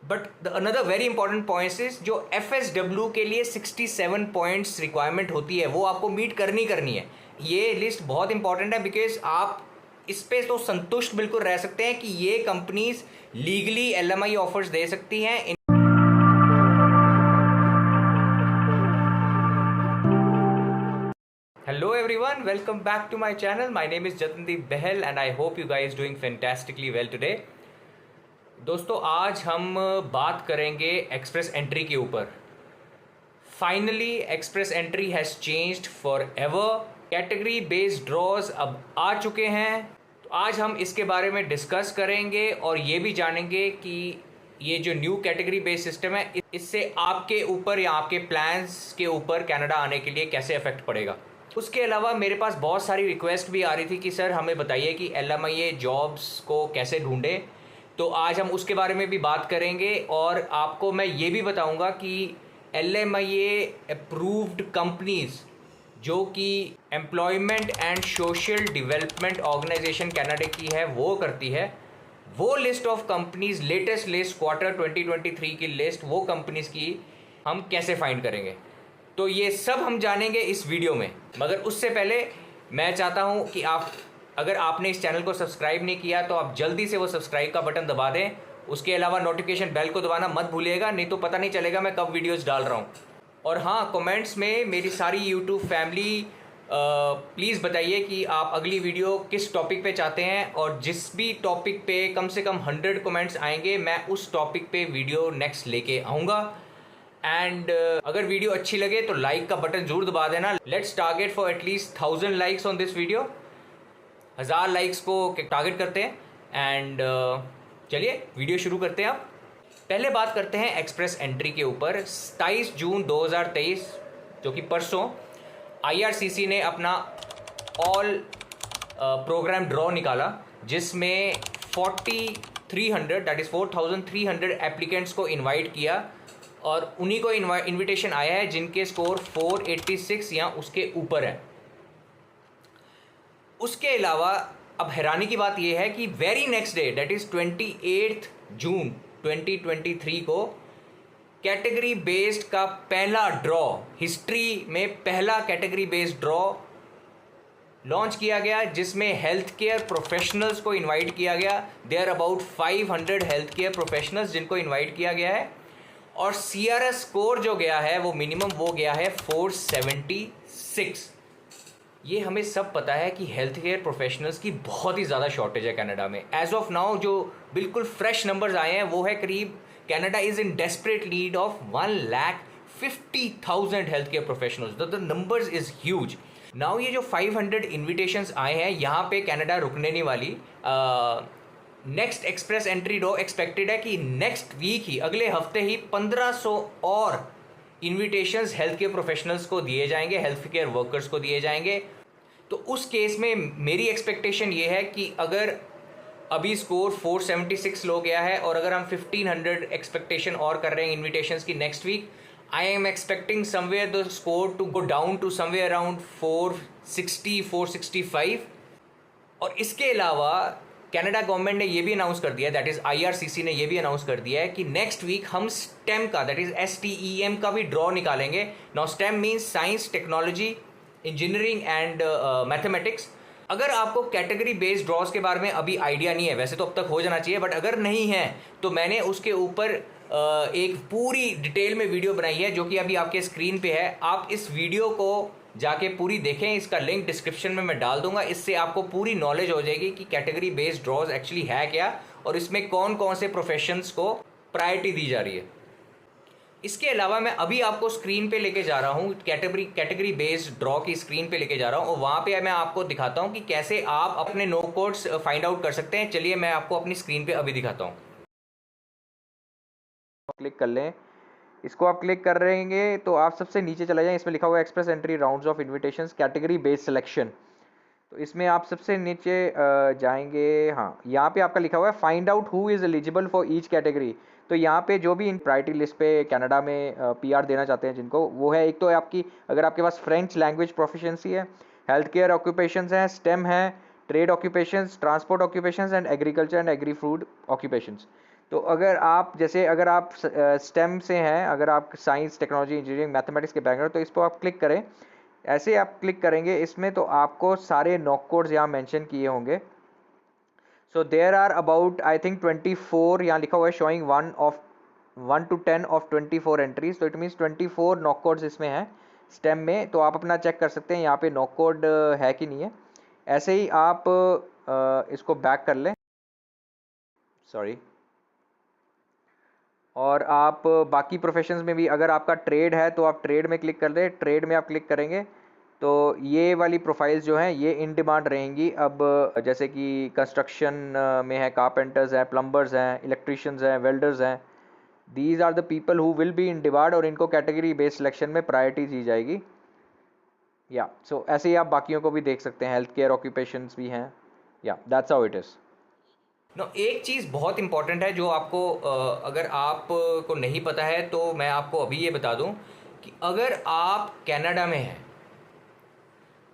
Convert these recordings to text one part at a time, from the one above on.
But the another very important points is जो FSW के लिए 67 पॉइंट्स रिक्वायरमेंट होती है वो आपको मीट करनी है। ये लिस्ट बहुत इंपॉर्टेंट है बिकॉज आप इस पे तो संतुष्ट बिल्कुल रह सकते हैं कि ये कंपनीज लीगली LMI ऑफर्स दे सकती हैं। Hello everyone, welcome back to my channel. My name is Jatandeep Behel and I hope you guys doing fantastically well today. दोस्तों आज हम बात करेंगे एक्सप्रेस एंट्री के ऊपर। Finally express entry has changed forever. Category based draws अब आ चुके हैं, तो आज हम इसके बारे में डिस्कस करेंगे और ये भी जानेंगे कि ये जो न्यू कैटेगरी बेस्ड सिस्टम है इससे आपके ऊपर या आपके प्लान्स के ऊपर कनाडा आने के लिए कैसे इफेक्ट पड़ेगा। उसके अलावा मेरे पास बहुत सारी रिक्वेस्ट भी आ रही थी कि सर हमें बताइए कि LMIA जॉब्स को कैसे ढूंढें, तो आज हम उसके बारे में भी बात करेंगे और आपको मैं ये भी बताऊंगा कि LMIA अप्रूव्ड कंपनीज जो कि employment and social development organisation Canada की है वो करती है, वो list of companies, latest list quarter 2023 की लिस्ट, वो कंपनीज की हम कैसे फाइंड करेंगे। तो ये सब हम जानेंगे इस वीडियो में। मगर उससे पहले मैं चाहता हूं कि अगर आपने इस चैनल को सब्सक्राइब नहीं किया तो आप जल्दी से वो सब्सक्राइब का बटन दबा दें। उसके अलावा नोटिफिकेशन बेल को दबाना मत भूलिएगा, नहीं तो पता नहीं चलेगा मैं कब वीडियोस डाल रहा हूँ। और हाँ, कमेंट्स में मेरी सारी यूट्यूब फैमिली प्लीज़ बताइए कि आप अगली वीडियो किस टॉपिक पे चाहते हैं, और जिस भी टॉपिक पे कम से कम 100 कमेंट्स आएंगे मैं उस टॉपिक पे वीडियो नेक्स्ट लेके आऊँगा। एंड अगर वीडियो अच्छी लगे तो लाइक का बटन जरूर दबा देना। Let's target for at least 1000 likes on this video. 1000 likes को टारगेट करते हैं एंड चलिए वीडियो शुरू करते हैं। आप पहले बात करते हैं एक्सप्रेस एंट्री के ऊपर। 27 जून 2023 जो कि परसों IRCC ने अपना ऑल प्रोग्राम ड्रॉ निकाला, जिसमें 4300 दैट इज़ 4300 एप्लीकेंट्स को इनवाइट किया और उन्हीं को इनविटेशन आया है जिनके स्कोर 486 या उसके ऊपर है। उसके अलावा अब हैरानी की बात यह है कि very next day that is 28 जून 2023 को कैटेगरी बेस्ड का पहला ड्रॉ, हिस्ट्री में पहला कैटेगरी बेस्ड ड्रॉ लॉन्च किया गया, जिसमें हेल्थ केयर प्रोफेशनल्स को इनवाइट किया गया। There about 500 health care professionals जिनको इनवाइट किया गया है, और CRS स्कोर जो गया है वो मिनिमम वो गया है 476। ये हमें सब पता है कि हेल्थ केयर प्रोफेशनल्स की बहुत ही ज़्यादा शॉर्टेज है कनाडा में। एज ऑफ नाउ जो बिल्कुल फ्रेश नंबर्स आए हैं वो है करीब Canada is in desperate need of 1,50,000 health care professionals. The numbers is huge. Now ये जो 500 इन्विटेशंस आए हैं यहाँ पे कनाडा रुकने नहीं वाली। Next express entry draw expected है कि नेक्स्ट वीक ही, अगले हफ्ते ही 1500 और इन्विटेशंस हेल्थ केयर प्रोफेशनल्स को दिए जाएंगे, हेल्थ केयर वर्कर्स को दिए जाएंगे। तो उस केस में मेरी एक्सपेक्टेशन ये है कि अगर अभी स्कोर 476 लो गया है और अगर हम 1500 एक्सपेक्टेशन और कर रहे हैं इन्विटेशंस की next week, I am expecting somewhere the score to go down to somewhere around 460 465। और इसके अलावा कनाडा गवर्नमेंट ने ये भी अनाउंस कर दिया, दैट इज़ IRCC ने ये भी अनाउंस कर दिया है कि नेक्स्ट वीक हम STEM का, दैट इज़ STEM का भी ड्रॉ निकालेंगे। Now STEM means science, technology, engineering and mathematics. अगर आपको कैटेगरी बेस्ड ड्रॉज के बारे में अभी आइडिया नहीं है, वैसे तो अब तक हो जाना चाहिए, बट अगर नहीं है तो मैंने उसके ऊपर एक पूरी डिटेल में वीडियो बनाई है जो कि अभी आपके स्क्रीन पे है। आप इस वीडियो को जाके पूरी देखें, इसका लिंक डिस्क्रिप्शन में मैं डाल दूंगा। इससे आपको पूरी नॉलेज हो जाएगी कि कैटेगरी बेस्ड ड्रॉज एक्चुअली है क्या और इसमें कौन कौन से प्रोफेशंस को प्रायोरिटी दी जा रही है। इसके अलावा मैं अभी आपको स्क्रीन पे लेके जा रहा हूँ, कैटेगरी बेस्ड ड्रॉ की स्क्रीन पे लेके जा रहा हूँ और वहाँ पे मैं आपको दिखाता हूँ कि कैसे आप अपने नो कोड्स फाइंड आउट कर सकते हैं। चलिए मैं आपको अपनी स्क्रीन पे अभी दिखाता हूँ। क्लिक कर लें, इसको आप क्लिक कर रहेंगे तो आप सबसे नीचे चले जाएं, इसमें लिखा हुआ है express entry rounds of invitations category based selection. तो इसमें आप सबसे नीचे जाएंगे। हाँ, यहाँ पे आपका लिखा हुआ है find out who is eligible for each category. तो यहाँ पे जो भी इन प्रायोरिटी लिस्ट पे कनाडा में PR देना चाहते हैं जिनको, वो है एक तो आपकी, अगर आपके पास फ्रेंच लैंग्वेज प्रोफिशिएंसी है, हेल्थ केयर ऑक्यूपेशंस हैं, STEM है, trade occupations, transport occupations and agriculture and agri food occupations. तो अगर आप जैसे अगर आप स्टेम से हैं, अगर आप साइंस टेक्नोलॉजी इंजीनियरिंग मैथमेटिक्स के बैकग्राउंड, तो इस पर आप क्लिक करें। ऐसे आप क्लिक करेंगे इसमें तो आपको सारे नॉक कोड्स यहाँ मेंशन किए होंगे। So there are about I think 24, यहाँ लिखा हुआ है शोइंग 1 to 10 ऑफ 24 एंट्रीज, तो इट मीन्स 24 नॉक कोड्स इसमें हैं स्टेम में। तो आप अपना चेक कर सकते हैं यहाँ पे नॉक कोड है कि नहीं है। ऐसे ही आप इसको बैक कर लें, सॉरी। और आप बाकी प्रोफेशंस में भी अगर आपका ट्रेड है तो आप ट्रेड में क्लिक कर दें। ट्रेड में आप क्लिक करेंगे तो ये वाली प्रोफाइल्स जो हैं ये इन डिमांड रहेंगी। अब जैसे कि कंस्ट्रक्शन में है, कारपेंटर्स हैं, प्लम्बर्स हैं, इलेक्ट्रिशियंस हैं, वेल्डर्स हैं। These are the people who will be in demand, और इनको कैटेगरी बेस्ड सिलेक्शन में प्रायोरिटी दी जाएगी। या सो ऐसे ही आप बाकियों को भी देख सकते हैं, हेल्थ केयर ऑक्यूपेशंस भी हैं। या दैट्स हाउ इट इज़। एक चीज़ बहुत इंपॉर्टेंट है जो आपको अगर आप को नहीं पता है तो मैं आपको अभी ये बता दूं कि अगर आप कनाडा में हैं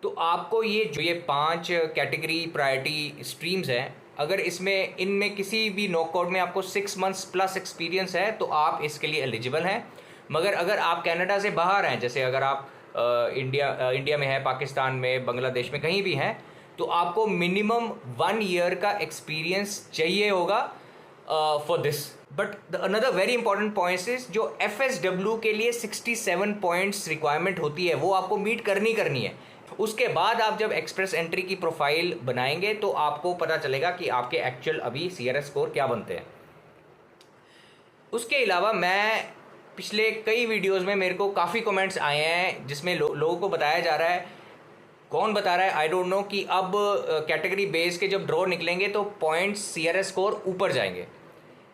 तो आपको ये 5 कैटेगरी प्रायोरिटी स्ट्रीम्स हैं, अगर इसमें इनमें किसी भी नॉकआउट में आपको 6 मंथ्स प्लस एक्सपीरियंस है तो आप इसके लिए एलिजिबल हैं। मगर अगर आप कनाडा से बाहर हैं, जैसे अगर आप इंडिया में हैं, पाकिस्तान में, बांग्लादेश में, कहीं भी हैं, तो आपको मिनिमम 1 ईयर का एक्सपीरियंस चाहिए होगा for this. But another very important points is जो FSW के लिए 67 पॉइंट्स रिक्वायरमेंट होती है वो आपको मीट करनी है। उसके बाद आप जब एक्सप्रेस एंट्री की प्रोफाइल बनाएंगे तो आपको पता चलेगा कि आपके एक्चुअल अभी CRS स्कोर क्या बनते हैं। उसके अलावा मैं पिछले कई वीडियोस में मेरे को काफ़ी कमेंट्स आए हैं जिसमें लोगों को बताया जा रहा है, कौन बता रहा है आई डोंट नो, कि अब कैटेगरी बेस के जब ड्रॉ निकलेंगे तो पॉइंट्स CRS स्कोर ऊपर जाएंगे।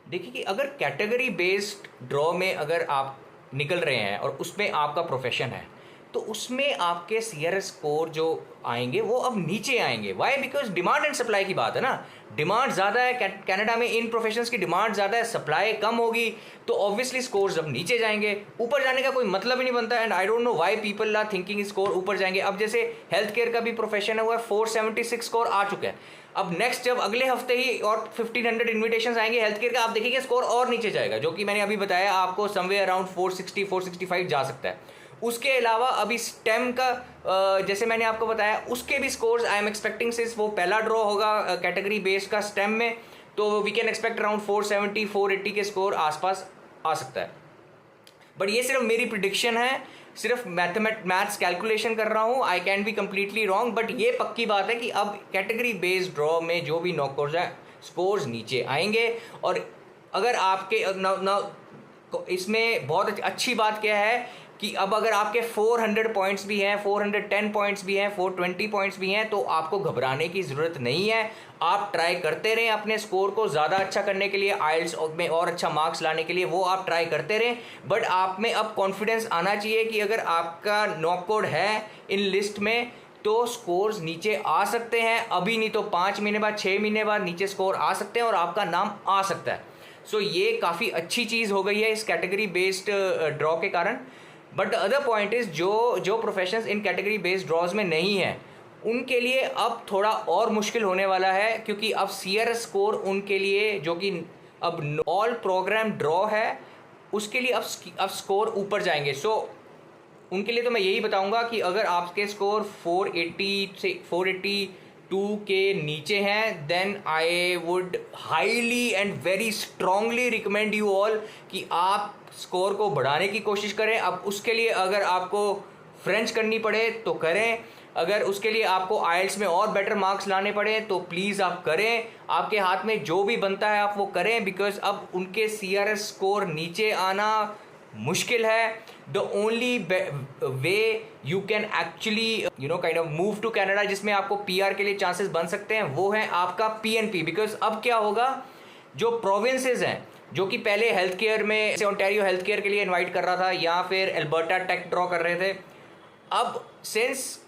देखिए कि अगर कैटेगरी बेस्ड ड्रॉ में अगर आप निकल रहे हैं और उसमें आपका प्रोफेशन है तो उसमें आपके CRS स्कोर जो आएंगे वो अब नीचे आएंगे। Why? Because demand and supply की बात है ना। डिमांड ज़्यादा है कनाडा में, इन प्रोफेशंस की डिमांड ज़्यादा है, सप्लाई कम होगी, तो ऑब्वियसली स्कोर्स अब नीचे जाएंगे। ऊपर जाने का कोई मतलब ही नहीं बनता। And I don't know why people are thinking score ऊपर जाएंगे। अब जैसे हेल्थ केयर का भी प्रोफेशन है, वो 476 स्कोर आ चुका है। अब नेक्स्ट जब अगले हफ्ते ही और 1500 इन्विटेशन आएंगे हेल्थ केयर का, आप देखिए स्कोर और नीचे जाएगा, जो कि मैंने अभी बताया आपको समवेयर अराउंड 460 465 जा सकता है। उसके अलावा अभी स्टेम का जैसे मैंने आपको बताया उसके भी scores I am expecting, since वो पहला ड्रॉ होगा कैटेगरी बेस्ड का स्टेम में, तो वी कैन एक्सपेक्ट अराउंड 470 480 के स्कोर आसपास आ सकता है। बट ये सिर्फ मेरी प्रिडिक्शन है, सिर्फ मैथ्स कैलकुलेशन कर रहा हूँ, I can be completely wrong. But ये पक्की बात है कि अब कैटेगरी बेस्ड ड्रॉ में जो भी नॉकआउट्स हैं स्कोर्स नीचे आएंगे। और अगर आपके इसमें बहुत अच्छी बात क्या है कि अब अगर आपके 400 पॉइंट्स भी हैं, 410 पॉइंट्स भी हैं, 420 पॉइंट्स भी हैं, तो आपको घबराने की ज़रूरत नहीं है। आप ट्राई करते रहें अपने स्कोर को ज़्यादा अच्छा करने के लिए, आइल्स में और अच्छा मार्क्स लाने के लिए, वो आप ट्राई करते रहें। बट आप में अब कॉन्फिडेंस आना चाहिए कि अगर आपका नॉक कोड है इन लिस्ट में तो स्कोर्स नीचे आ सकते हैं। अभी नहीं तो 5 महीने बाद, 6 महीने बाद नीचे स्कोर आ सकते हैं और आपका नाम आ सकता है। सो ये काफ़ी अच्छी चीज़ हो गई है इस कैटेगरी बेस्ड ड्रॉ के कारण। But the other point is जो प्रोफेशंस इन कैटेगरी बेस्ड ड्रॉज में नहीं है उनके लिए अब थोड़ा और मुश्किल होने वाला है, क्योंकि अब CRS स्कोर उनके लिए, जो कि अब ऑल प्रोग्राम ड्रॉ है, उसके लिए अब स्कोर ऊपर जाएंगे। सो उनके लिए तो मैं यही बताऊंगा कि अगर आपके स्कोर 480 से 482 के नीचे हैं, then I would highly and very strongly recommend you all कि आप स्कोर को बढ़ाने की कोशिश करें। अब उसके लिए अगर आपको फ्रेंच करनी पड़े तो करें, अगर उसके लिए आपको आइल्स में और बेटर मार्क्स लाने पड़े तो प्लीज़ आप करें। आपके हाथ में जो भी बनता है आप वो करें, बिकॉज अब उनके CRS स्कोर नीचे आना मुश्किल है। The only way you can actually kind of move to Canada, जिसमें आपको PR के लिए चांसेस बन सकते हैं, वो है आपका PNP। बिकॉज अब क्या होगा, जो प्रोविंसेस हैं जो कि पहले हेल्थ केयर में से ओंटारियो हेल्थ केयर के लिए इनवाइट कर रहा था या फिर एल्बर्टा टेक ड्रॉ कर रहे थे, अब सिंस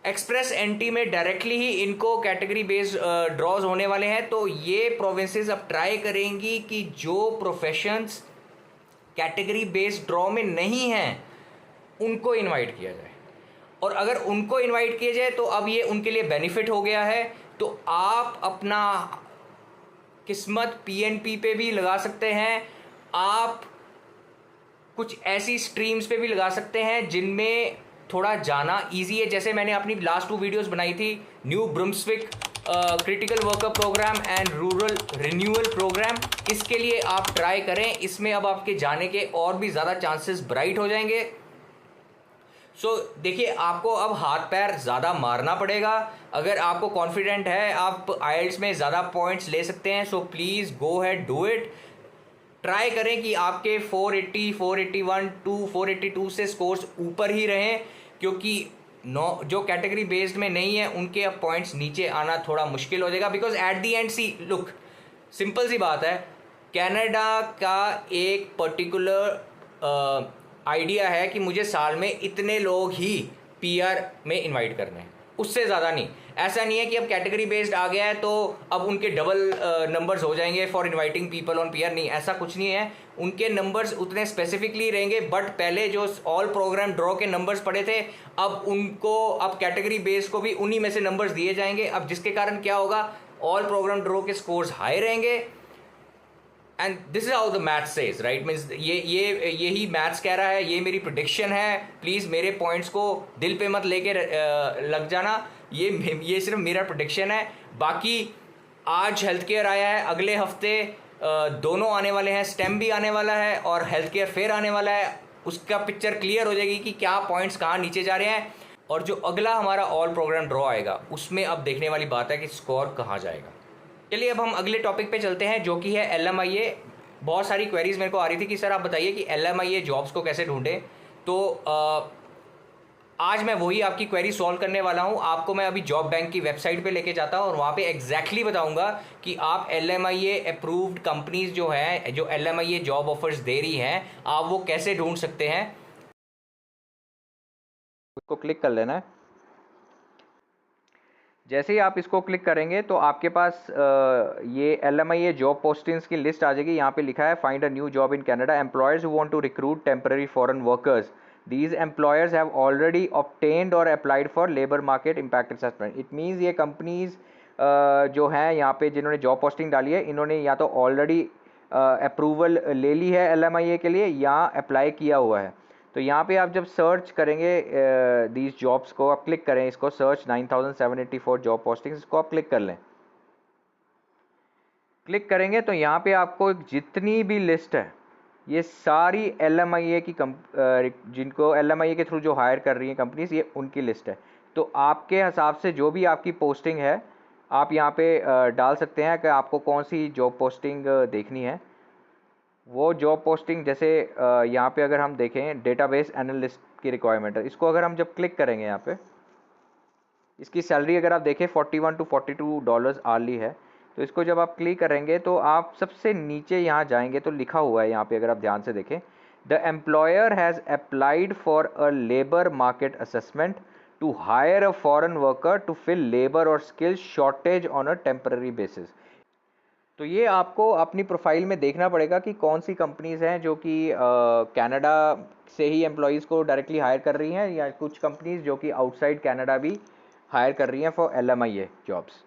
एक्सप्रेस एंट्री में डायरेक्टली ही इनको कैटेगरी बेस्ड ड्रॉज होने वाले हैं, तो ये प्रोविंसेस अब ट्राई करेंगी कि जो प्रोफेशंस कैटेगरी बेस्ड ड्रॉ में नहीं हैं उनको इनवाइट किया जाए। और अगर उनको इनवाइट किया जाए तो अब ये उनके लिए बेनिफिट हो गया है। तो आप अपना किस्मत पीएनपी पे भी लगा सकते हैं, आप कुछ ऐसी स्ट्रीम्स पे भी लगा सकते हैं जिनमें थोड़ा जाना इजी है। जैसे मैंने अपनी लास्ट 2 वीडियोस बनाई थी, New Brunswick critical worker program and rural renewal program, इसके लिए आप ट्राई करें। इसमें अब आपके जाने के और भी ज़्यादा चांसेस ब्राइट हो जाएंगे। देखिए, आपको अब हाथ पैर ज़्यादा मारना पड़ेगा। अगर आपको कॉन्फिडेंट है आप आइल्स में ज़्यादा पॉइंट्स ले सकते हैं, so please go had, do it. Try करें कि आपके 480, 481 टू 482 से स्कोर्स ऊपर ही रहें, क्योंकि जो कैटेगरी बेस्ड में नहीं है उनके अब पॉइंट्स नीचे आना थोड़ा मुश्किल हो जाएगा। Because at the end see look, simple सी बात है, कनाडा का एक पर्टिकुलर आइडिया है कि मुझे साल में इतने लोग ही पीआर में इनवाइट करने हैं, उससे ज़्यादा नहीं। ऐसा नहीं है कि अब कैटेगरी बेस्ड आ गया है तो अब उनके डबल नंबर्स हो जाएंगे for inviting people on PR, नहीं, ऐसा कुछ नहीं है। उनके नंबर्स उतने स्पेसिफिकली रहेंगे, बट पहले जो ऑल प्रोग्राम ड्रॉ के नंबर्स पड़े थे, अब उनको अब कैटेगरी बेस्ड को भी उन्हीं में से नंबर्स दिए जाएंगे। अब जिसके कारण क्या होगा, ऑल प्रोग्राम ड्रॉ के स्कोर्स हाई रहेंगे। And this is how the math says, right, means यही मैथ्स कह रहा है, ये मेरी प्रिडिक्शन है। प्लीज़ मेरे पॉइंट्स को दिल पे मत लेके लग जाना, ये सिर्फ मेरा प्रिडिक्शन है। बाकी आज हेल्थ केयर आया है, अगले हफ्ते दोनों आने वाले हैं, स्टेम भी आने वाला है और हेल्थ केयर फेयर आने वाला है। उसका पिक्चर क्लियर हो जाएगी कि क्या पॉइंट्स कहाँ नीचे जा रहे हैं। और जो अगला हमारा ऑल प्रोग्राम ड्रॉ आएगा उसमें अब देखने वाली बात है कि स्कोर कहाँ जाएगा। चलिए अब हम अगले टॉपिक पे चलते हैं, जो कि है LMIA। बहुत सारी क्वेरीज मेरे को आ रही थी कि सर आप बताइए कि LMIA जॉब्स को कैसे ढूंढें। तो आज मैं वही आपकी क्वेरी सॉल्व करने वाला हूं। आपको मैं अभी जॉब बैंक की वेबसाइट पे लेके जाता हूं और वहाँ पे एग्जैक्टली बताऊंगा कि आप LMIA अप्रूव्ड कंपनीज जो हैं, जो LMIA जॉब ऑफर्स दे रही हैं, आप वो कैसे ढूंढ सकते हैं। इसको क्लिक कर लेना है। जैसे ही आप इसको क्लिक करेंगे तो आपके पास ये LMIA जॉब पोस्टिंग्स की लिस्ट आ जाएगी। यहाँ पे लिखा है find a new job in Canada, employers who want to recruit temporary foreign workers, these employers have already obtained or applied for labour market impact assessment. It means ये companies जो हैं यहाँ पे जिन्होंने जॉब पोस्टिंग डाली है, इन्होंने या तो ऑलरेडी अप्रूवल ले ली है LMIA के लिए या अप्लाई किया हुआ है। तो यहाँ पे आप जब सर्च करेंगे दीज जॉब्स को, आप क्लिक करें इसको, सर्च 9784 जॉब पोस्टिंग्स, इसको आप क्लिक कर लें। क्लिक करेंगे तो यहाँ पे आपको जितनी भी लिस्ट है, ये सारी LMIA की जिनको LMIA के थ्रू जो हायर कर रही हैं कंपनीज, ये उनकी लिस्ट है। तो आपके हिसाब से जो भी आपकी पोस्टिंग है आप यहाँ पे डाल सकते हैं कि आपको कौन सी जॉब पोस्टिंग देखनी है। वो जॉब पोस्टिंग जैसे यहाँ पे अगर हम देखें डेटाबेस एनालिस्ट की रिक्वायरमेंट है, इसको अगर हम जब क्लिक करेंगे यहाँ पे, इसकी सैलरी अगर आप देखें $41 to $42 आर्ली है। तो इसको जब आप क्लिक करेंगे तो आप सबसे नीचे यहाँ जाएंगे तो लिखा हुआ है यहाँ पे, अगर आप ध्यान से देखें, the employer has applied for a labour market assessment to hire a foreign worker to fill labour or skill shortage on a temporary basis. तो ये आपको अपनी प्रोफाइल में देखना पड़ेगा कि कौन सी कंपनीज़ हैं जो कि कनाडा से ही एम्प्लॉयज़ को डायरेक्टली हायर कर रही हैं, या कुछ कंपनीज़ जो कि आउटसाइड कनाडा भी हायर कर रही हैं फॉर LMIA जॉब्स।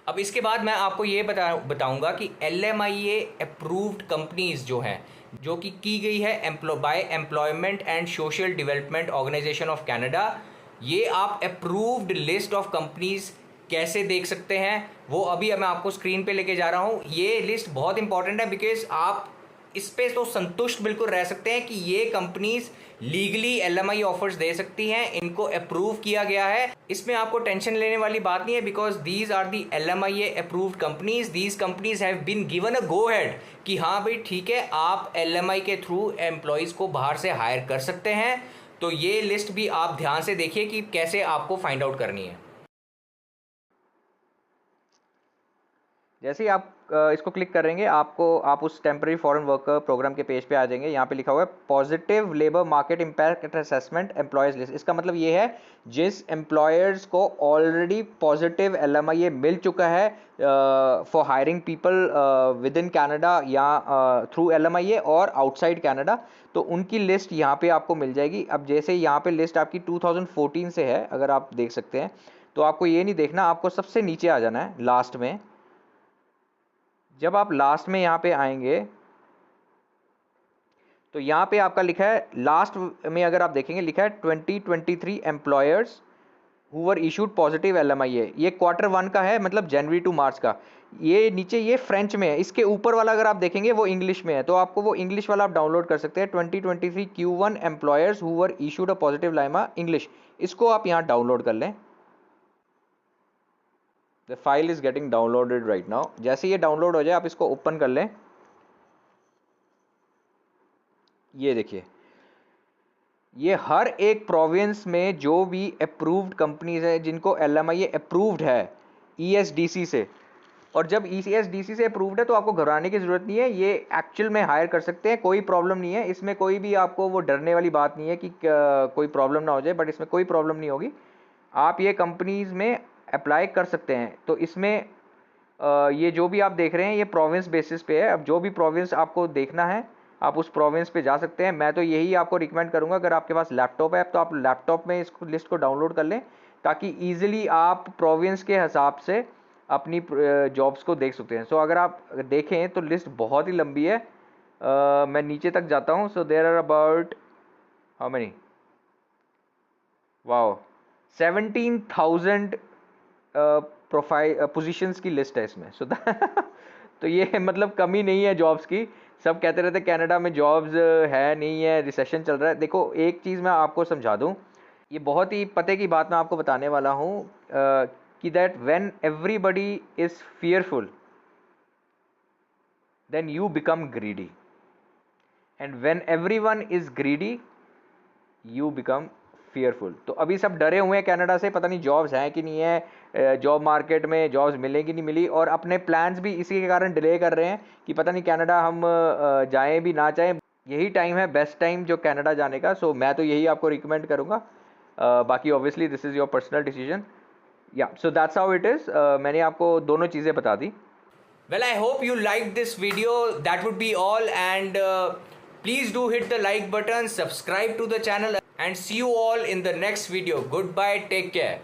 अब इसके बाद मैं आपको ये बताऊंगा कि LMIA अप्रूव्ड कंपनीज जो हैं, जो कि की गई है by employment and social development organization of Canada, ये आप अप्रूव्ड लिस्ट ऑफ कंपनीज कैसे देख सकते हैं वो अभी मैं आपको स्क्रीन पे लेके जा रहा हूँ। ये लिस्ट बहुत इंपॉर्टेंट है बिकॉज आप इस पे तो संतुष्ट बिल्कुल रह सकते हैं कि ये कंपनीज लीगली LMI ऑफर्स दे सकती हैं, इनको अप्रूव किया गया है। इसमें आपको टेंशन लेने वाली बात नहीं है because these are the LMIA approved companies. These companies have been given a go ahead कि हाँ भाई ठीक है, आप LMI के थ्रू एम्प्लॉयज़ को बाहर से हायर कर सकते हैं। तो ये लिस्ट भी आप ध्यान से देखिए कि कैसे आपको फाइंड आउट करनी है। जैसे ही आप इसको क्लिक करेंगे आप उस टेम्पररी फॉरेन वर्कर प्रोग्राम के पेज पे आ जाएंगे। यहाँ पे लिखा हुआ है positive labour market impact assessment employees list. इसका मतलब ये है जिस एम्प्लॉयर्स को ऑलरेडी पॉजिटिव LMIA मिल चुका है for hiring people with in Canada या थ्रू LMIA और आउटसाइड कैनेडा, तो उनकी लिस्ट यहाँ पे आपको मिल जाएगी। अब जैसे यहाँ पे लिस्ट आपकी 2014 से है, अगर आप देख सकते हैं, तो आपको ये नहीं देखना, आपको सबसे नीचे आ जाना है लास्ट में। जब आप लास्ट में यहाँ पे आएंगे तो यहाँ पे आपका लिखा है, लास्ट में अगर आप देखेंगे लिखा है 2023 employers who were issued positive LMIA। ये Q1 का है, मतलब जनवरी टू मार्च का। ये नीचे ये फ्रेंच में है, इसके ऊपर वाला अगर आप देखेंगे वो इंग्लिश में है, तो आपको वो इंग्लिश वाला आप डाउनलोड कर सकते हैं। 2023 Q1 employers who were issued a positive LMIA English, इसको आप यहाँ डाउनलोड कर लें। The file is getting downloaded right now. जैसे ये डाउनलोड हो जाए आप इसको ओपन कर लें। ये देखिए, ये हर एक प्रोविंस में जो भी अप्रूव्ड कंपनीज है जिनको LMIA अप्रूव्ड है ESDC से, और जब ESDC से अप्रूव्ड है तो आपको घबराने की ज़रूरत नहीं है, ये एक्चुअल में हायर कर सकते हैं, कोई प्रॉब्लम नहीं है इसमें। कोई भी आपको वो डरने वाली बात नहीं है कि कोई प्रॉब्लम ना हो जाए, बट इसमें कोई प्रॉब्लम नहीं होगी। आप ये कंपनीज में अप्लाई कर सकते हैं। तो इसमें ये जो भी आप देख रहे हैं ये प्रोविंस बेसिस पे है। अब जो भी प्रोविंस आपको देखना है आप उस प्रोविंस पे जा सकते हैं। मैं तो यही आपको रिकमेंड करूंगा, अगर आपके पास लैपटॉप है तो आप लैपटॉप में इसको लिस्ट को डाउनलोड कर लें, ताकि ईजिली आप प्रोविंस के हिसाब से अपनी जॉब्स को देख सकते हैं। सो अगर आप देखें तो लिस्ट बहुत ही लंबी है। मैं नीचे तक जाता हूँ। So there are about how many, wow, 17,000 profile positions की लिस्ट है इसमें। सो तो ये मतलब कमी नहीं है जॉब्स की। सब कहते रहते कनाडा में जॉब्स है नहीं है, रिसेशन चल रहा है। देखो एक चीज़ मैं आपको समझा दूं, ये बहुत ही पते की बात मैं आपको बताने वाला हूँ कि that when everybody is fearful then you become greedy, and when everyone is greedy you become fearful. तो अभी सब डरे हुए हैं कनाडा से, पता नहीं जॉब्स हैं कि नहीं है, जॉब मार्केट में जॉब्स मिलेगी नहीं मिली, और अपने प्लान्स भी इसी के कारण डिले कर रहे हैं कि पता नहीं कनाडा हम जाएं भी ना चाहें। यही टाइम है, बेस्ट टाइम जो कनाडा जाने का। सो मैं तो यही आपको रिकमेंड करूँगा। बाकी obviously this is your personal decision. या so that's how it is. मैंने आपको दोनों चीज़ें बता दी। Well, I hope you liked this video. That would be all, and please do hit the like button, subscribe to the channel, and see you all in the next video. Goodbye, take care.